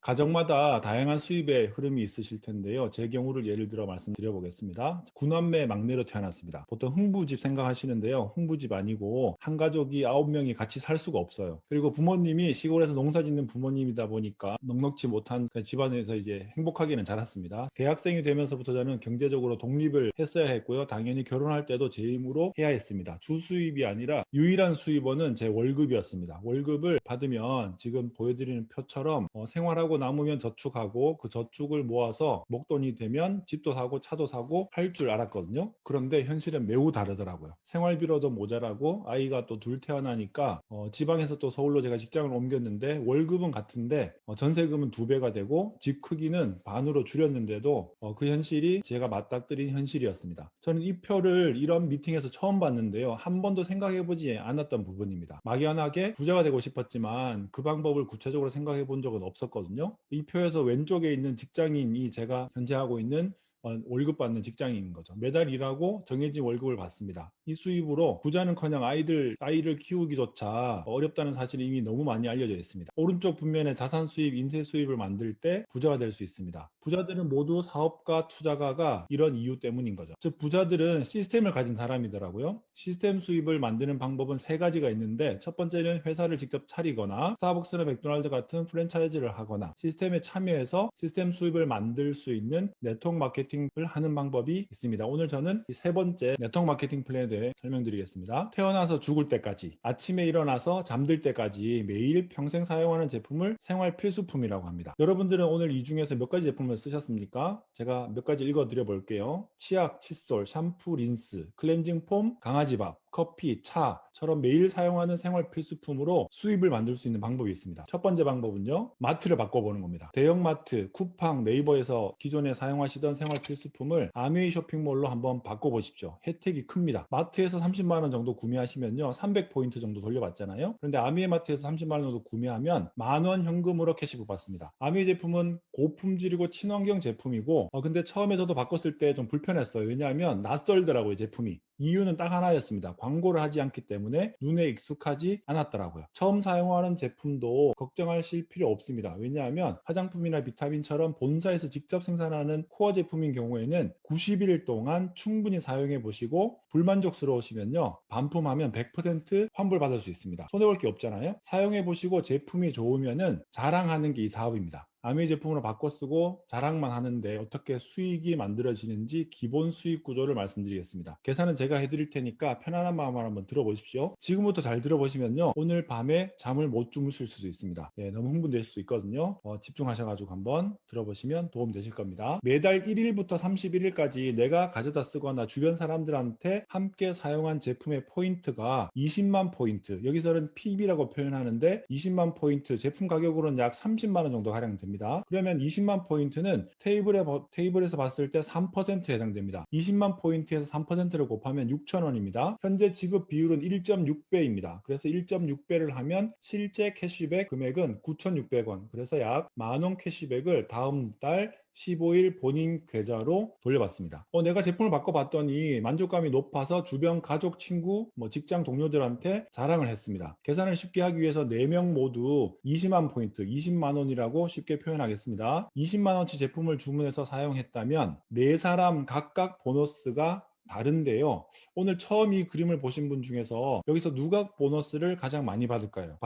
가정마다 다양한 수입의 흐름이 있으실 텐데요. 제 경우를 예를 들어 말씀드려 보겠습니다. 9남매 막내로 태어났습니다. 보통 흥부집 생각하시는데요. 흥부집 아니고 한 가족이 9명이 같이 살 수가 없어요. 그리고 부모님이 시골에서 농사 짓는 부모님이다 보니까 넉넉지 못한 그 집안에서 이제 행복하게는 자랐습니다. 대학생이 되면서부터 저는 경제적으로 독립을 했어야 했고요. 당연히 결혼할 때도 제 힘으로 해야 했습니다. 주 수입이 아니라 유일한 수입원은 제 월급이었습니다. 월급을 받으면 지금 보여드리는 표처럼 생활하고 남으면 저축하고 그 저축을 모아서 목돈이 되면 집도 사고 차도 사고 할 줄 알았거든요. 그런데 현실은 매우 다르더라고요. 생활비로도 모자라고 아이가 또 둘 태어나니까 지방에서 또 서울로 제가 직장을 옮겼는데 월급은 같은데 전세금은 2배가 되고 집 크기는 반으로 줄였는데도 그 현실이 제가 맞닥뜨린 현실이었습니다. 저는 이 표를 이런 미팅에서 처음 봤는데요. 한 번도 생각해보지 않았던 부분입니다. 막연하게 부자가 되고 싶었지만 그 방법을 구체적으로 생각해 본 적은 없었거든요. 이 표에서 왼쪽에 있는 직장인이 제가 현재 하고 있는 월급 받는 직장인인 거죠. 매달 일하고 정해진 월급을 받습니다. 이 수입으로 부자는커녕 아이를 키우기조차 어렵다는 사실이 이미 너무 많이 알려져 있습니다. 오른쪽 분면에 자산 수입, 인세 수입을 만들 때 부자가 될 수 있습니다. 부자들은 모두 사업가, 투자가가 이런 이유 때문인 거죠. 즉 부자들은 시스템을 가진 사람이더라고요. 시스템 수입을 만드는 방법은 3가지가 있는데 첫 번째는 회사를 직접 차리거나 스타벅스나 맥도날드 같은 프랜차이즈를 하거나 시스템에 참여해서 시스템 수입을 만들 수 있는 네트워크 마케팅을 하는 방법이 있습니다. 오늘 저는 이 3번째 네트워크 마케팅 플랜에 대해 설명드리겠습니다. 태어나서 죽을 때까지, 아침에 일어나서 잠들 때까지 매일 평생 사용하는 제품을 생활 필수품이라고 합니다. 여러분들은 오늘 이 중에서 몇 가지 제품을 쓰셨습니까? 제가 몇 가지 읽어드려 볼게요. 치약, 칫솔, 샴푸, 린스, 클렌징 폼, 강아지밥, 커피, 차처럼 매일 사용하는 생활 필수품으로 수입을 만들 수 있는 방법이 있습니다. 첫 번째 방법은요, 마트를 바꿔보는 겁니다. 대형마트, 쿠팡, 네이버에서 기존에 사용하시던 생활 필수품을 아메이 쇼핑몰로 한번 바꿔보십시오. 혜택이 큽니다. 마트에서 30만 원 정도 구매하시면요, 300포인트 정도 돌려받잖아요. 그런데 아메이 마트에서 30만 원 정도 구매하면 10,000원 현금으로 캐시백 받습니다. 아메이 제품은 고품질이고 친환경 제품이고, 근데 처음에 저도 바꿨을 때 좀 불편했어요. 왜냐하면 낯설더라고요, 제품이. 이유는 딱 하나였습니다. 광고를 하지 않기 때문에 눈에 익숙하지 않았더라고요. 처음 사용하는 제품도 걱정하실 필요 없습니다. 왜냐하면 화장품이나 비타민처럼 본사에서 직접 생산하는 코어 제품인 경우에는 90일 동안 충분히 사용해 보시고 불만족스러우시면요, 반품하면 100% 환불받을 수 있습니다. 손해볼 게 없잖아요. 사용해 보시고 제품이 좋으면은 자랑하는 게 이 사업입니다. 아메이 제품으로 바꿔 쓰고 자랑만 하는데 어떻게 수익이 만들어지는지 기본 수익 구조를 말씀드리겠습니다. 계산은 제가 해드릴 테니까 편안한 마음으로 한번 들어보십시오. 지금부터 잘 들어보시면요, 오늘 밤에 잠을 못 주무실 수도 있습니다. 너무 흥분되실 수 있거든요. 집중하셔가지고 한번 들어보시면 도움 되실 겁니다. 매달 1일부터 31일까지 내가 가져다 쓰거나 주변 사람들한테 함께 사용한 제품의 포인트가 20만 포인트, 여기서는 PB라고 표현하는데 20만 포인트, 제품 가격으로는 약 30만 원 정도 할인됩니다. 그러면 20만 포인트는 테이블에서 봤을 때 3%에 해당됩니다. 20만 포인트에서 3%를 곱하면 6,000원입니다. 현재 지급 비율은 1.6배입니다. 그래서 1.6배를 하면 실제 캐시백 금액은 9,600원. 그래서 약 10,000원 캐시백을 다음 달 15일 본인 계좌로 돌려받습니다. 내가 제품을 바꿔봤더니 만족감이 높아서 주변 가족, 친구, 직장 동료들한테 자랑을 했습니다. 계산을 쉽게 하기 위해서 4명 모두 20만 포인트, 20만 원이라고 쉽게 표현하겠습니다. 20만 원치 제품을 주문해서 사용했다면 4사람 각각 보너스가 다른데요. 오늘 처음 이 그림을 보신 분 중에서 여기서 누가 보너스를 가장 많이 받을까요?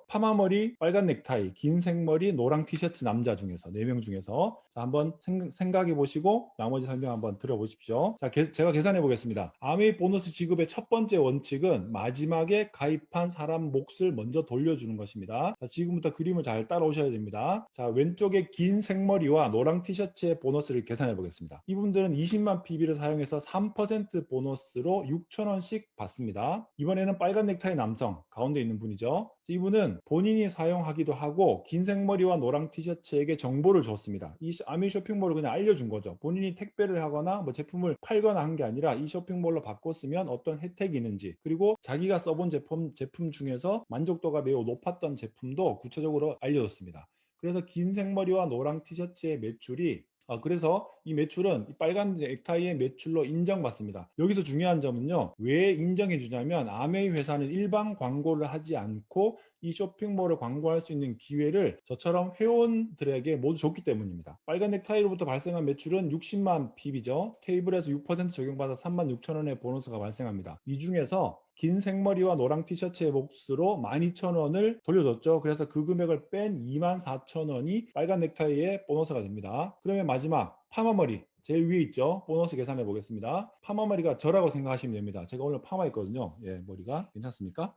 파마머리, 빨간 넥타이, 긴 생머리, 노랑 티셔츠 남자 중에서 4명 중에서 자, 한번 생각해 보시고 나머지 설명 한번 들어보십시오. 자, 제가 계산해 보겠습니다. 아메이 보너스 지급의 첫 번째 원칙은 마지막에 가입한 사람 몫을 먼저 돌려주는 것입니다. 자, 지금부터 그림을 잘 따라오셔야 됩니다. 자, 왼쪽에 긴 생머리와 노랑 티셔츠의 보너스를 계산해 보겠습니다. 이분들은 20만 PB를 사용해서 3% 보너스로 6,000원씩 받습니다. 이번에는 빨간 넥타이 남성, 가운데 있는 분이죠. 이분은 본인이 사용하기도 하고 긴 생머리와 노랑 티셔츠에게 정보를 줬습니다. 이 아메이 쇼핑몰을 그냥 알려준 거죠. 본인이 택배를 하거나 제품을 팔거나 한 게 아니라 이 쇼핑몰로 바꿔 쓰면 어떤 혜택이 있는지, 그리고 자기가 써본 제품 중에서 만족도가 매우 높았던 제품도 구체적으로 알려줬습니다. 그래서 긴 생머리와 노랑 티셔츠의 매출이 그래서 이 매출은 이 빨간 넥타이의 매출로 인정받습니다. 여기서 중요한 점은요. 왜 인정해 주냐면 아메이 회사는 일반 광고를 하지 않고 이 쇼핑몰을 광고할 수 있는 기회를 저처럼 회원들에게 모두 줬기 때문입니다. 빨간 넥타이로부터 발생한 매출은 60만 PB죠. 테이블에서 6% 적용받아 36,000원의 보너스가 발생합니다. 이 중에서 긴 생머리와 노랑 티셔츠의 몫으로 12,000원을 돌려줬죠. 그래서 그 금액을 뺀 24,000원이 빨간 넥타이의 보너스가 됩니다. 그러면 마지막 파마머리 제일 위에 있죠. 보너스 계산해 보겠습니다. 파마머리가 저라고 생각하시면 됩니다. 제가 오늘 파마했거든요. 예, 머리가 괜찮습니까?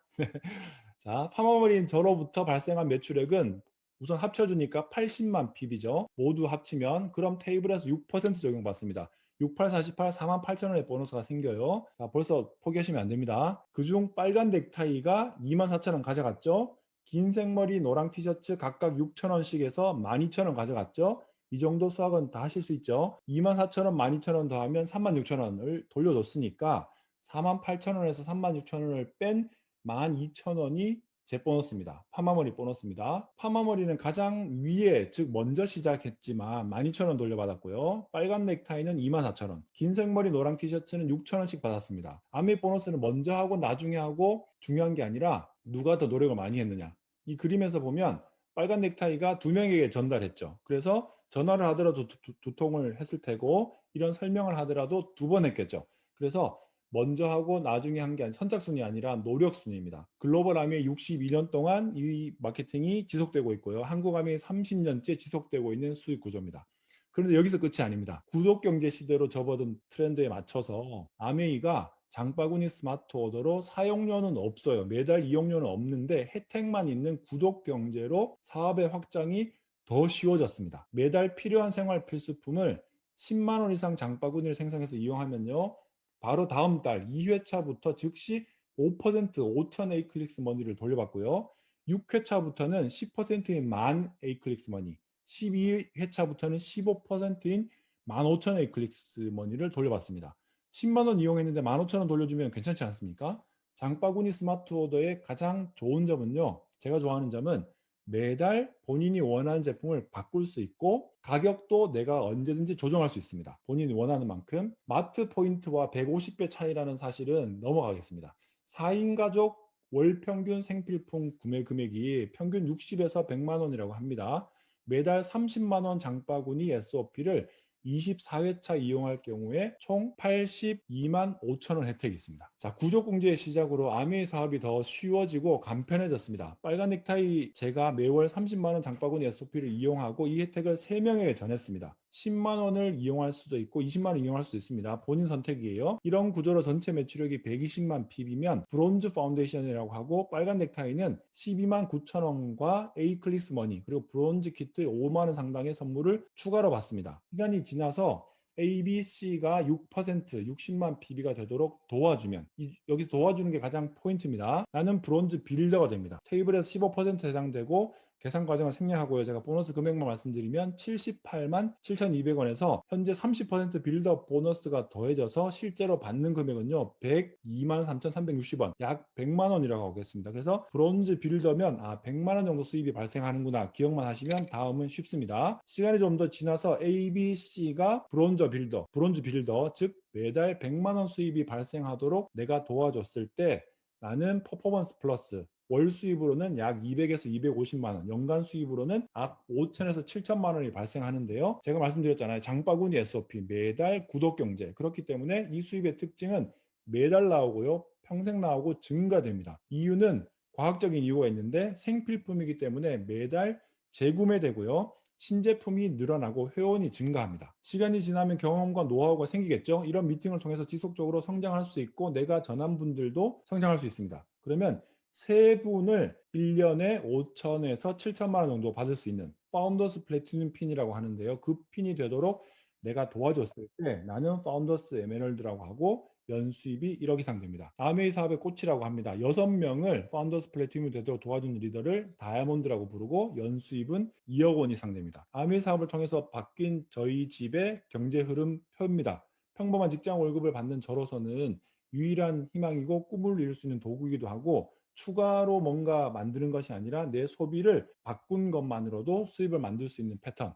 자, 파마머리인 저로부터 발생한 매출액은 우선 합쳐주니까 80만 PB죠. 모두 합치면 그럼 테이블에서 6% 적용받습니다. 6848 48,000원의 보너스가 생겨요. 자, 벌써 포기하시면 안 됩니다. 그중 빨간 넥타이가 24,000원 가져갔죠. 긴 생머리 노랑 티셔츠 각각 6,000원씩에서 12,000원 가져갔죠. 이 정도 수학은 다 하실 수 있죠. 24,000원, 12,000원 더하면 36,000원을 돌려줬으니까 48,000원에서 36,000원을 뺀 12,000원이 제 보너스입니다. 파마머리 보너스입니다. 파마머리는 가장 위에 즉 먼저 시작했지만 12,000원 돌려받았고요. 빨간 넥타이는 24,000원, 긴 생머리 노랑 티셔츠는 6,000원씩 받았습니다. 아메 보너스는 먼저 하고 나중에 하고 중요한 게 아니라 누가 더 노력을 많이 했느냐. 이 그림에서 보면 빨간 넥타이가 두 명에게 전달했죠. 그래서 전화를 하더라도 두 통을 했을 테고 이런 설명을 하더라도 두 번 했겠죠. 그래서 먼저 하고 나중에 한 게 아니라 선착순이 아니라 노력순입니다. 글로벌 아미의 62년 동안 이 마케팅이 지속되고 있고요. 한국 아미의 30년째 지속되고 있는 수익 구조입니다. 그런데 여기서 끝이 아닙니다. 구독 경제 시대로 접어든 트렌드에 맞춰서 아메이가 장바구니 스마트 오더로 사용료는 없어요. 매달 이용료는 없는데 혜택만 있는 구독 경제로 사업의 확장이 더 쉬워졌습니다. 매달 필요한 생활 필수품을 10만 원 이상 장바구니를 생성해서 이용하면요. 바로 다음 달 2회차부터 즉시 5% 5천 A 클릭스 머니를 돌려받고요. 6회차부터는 10%인 만 A 클릭스 머니, 12회차부터는 15%인 15,000 A 클릭스 머니를 돌려받습니다. 10만 원 이용했는데 15,000원 돌려주면 괜찮지 않습니까? 장바구니 스마트 오더의 가장 좋은 점은요. 제가 좋아하는 점은 매달 본인이 원하는 제품을 바꿀 수 있고 가격도 내가 언제든지 조정할 수 있습니다. 본인이 원하는 만큼. 마트 포인트와 150배 차이라는 사실은 넘어가겠습니다. 4인 가족 월 평균 생필품 구매 금액이 평균 60에서 100만 원이라고 합니다. 매달 30만 원 장바구니 SOP를 24회차 이용할 경우에 총 82만 5천 원 혜택이 있습니다. 자, 구조공제의 시작으로 아메이 사업이 더 쉬워지고 간편해졌습니다. 빨간 넥타이 제가 매월 30만 원 장바구니 SOP를 이용하고 이 혜택을 3명에게 전했습니다. 10만 원을 이용할 수도 있고 20만 원 이용할 수도 있습니다. 본인 선택이에요. 이런 구조로 전체 매출액이 120만 PB면 브론즈 파운데이션이라고 하고 빨간 넥타이는 12만 9천 원과 A 클릭스 머니 그리고 브론즈 키트 5만 원 상당의 선물을 추가로 받습니다. 시간이 지나서 ABC가 6% 60만 PB가 되도록 도와주면 여기서 도와주는 게 가장 포인트입니다. 나는 브론즈 빌더가 됩니다. 테이블에서 15% 해당되고 계산 과정을 생략하고요. 제가 보너스 금액만 말씀드리면 78만 7,200원에서 현재 30% 빌더 보너스가 더해져서 실제로 받는 금액은요. 102만 3,360원, 약 100만 원이라고 하겠습니다. 그래서 브론즈 빌더면 100만 원 정도 수입이 발생하는구나 기억만 하시면 다음은 쉽습니다. 시간이 좀 더 지나서 A, B, C가 브론즈 빌더, 즉 매달 100만 원 수입이 발생하도록 내가 도와줬을 때 나는 퍼포먼스 플러스 월 수입으로는 약 200에서 250만 원, 연간 수입으로는 약 5천에서 7천만 원이 발생하는데요. 제가 말씀드렸잖아요. 장바구니 SOP, 매달 구독 경제. 그렇기 때문에 이 수입의 특징은 매달 나오고요. 평생 나오고 증가됩니다. 이유는 과학적인 이유가 있는데 생필품이기 때문에 매달 재구매되고요. 신제품이 늘어나고 회원이 증가합니다. 시간이 지나면 경험과 노하우가 생기겠죠. 이런 미팅을 통해서 지속적으로 성장할 수 있고 내가 전한 분들도 성장할 수 있습니다. 그러면 세 분을 1년에 5천에서 7천만 원 정도 받을 수 있는 파운더스 플래티늄 핀이라고 하는데요. 그 핀이 되도록 내가 도와줬을 때 나는 파운더스 에메랄드라고 하고 연수입이 1억 이상 됩니다. 아메이 사업의 꽃이라고 합니다. 6명을 파운더스 플래티늄이 되도록 도와준 리더를 다이아몬드라고 부르고 연수입은 2억 원 이상 됩니다. 아메이 사업을 통해서 바뀐 저희 집의 경제 흐름 표입니다. 평범한 직장 월급을 받는 저로서는 유일한 희망이고 꿈을 이룰 수 있는 도구이기도 하고 추가로 뭔가 만드는 것이 아니라 내 소비를 바꾼 것만으로도 수입을 만들 수 있는 패턴.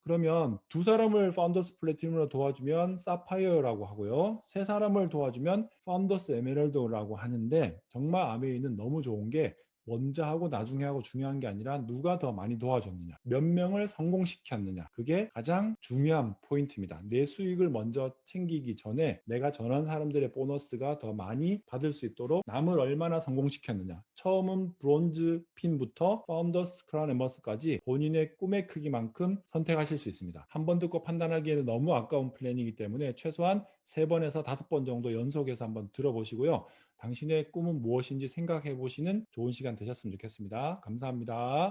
그러면 두 사람을 파운더스 플래티넘으로 도와주면 사파이어라고 하고요. 세 사람을 도와주면 파운더스 에메랄드라고 하는데 정말 아메이는 너무 좋은 게 먼저 하고 나중에 하고 중요한 게 아니라 누가 더 많이 도와줬느냐, 몇 명을 성공시켰느냐, 그게 가장 중요한 포인트입니다. 내 수익을 먼저 챙기기 전에 내가 전한 사람들의 보너스가 더 많이 받을 수 있도록 남을 얼마나 성공시켰느냐. 처음은 브론즈 핀부터 파운더스 크라운 엠버스까지 본인의 꿈의 크기만큼 선택하실 수 있습니다. 한 번 듣고 판단하기에는 너무 아까운 플랜이기 때문에 최소한 3번에서 5번 정도 연속해서 한번 들어보시고요. 당신의 꿈은 무엇인지 생각해 보시는 좋은 시간 되셨으면 좋겠습니다. 감사합니다.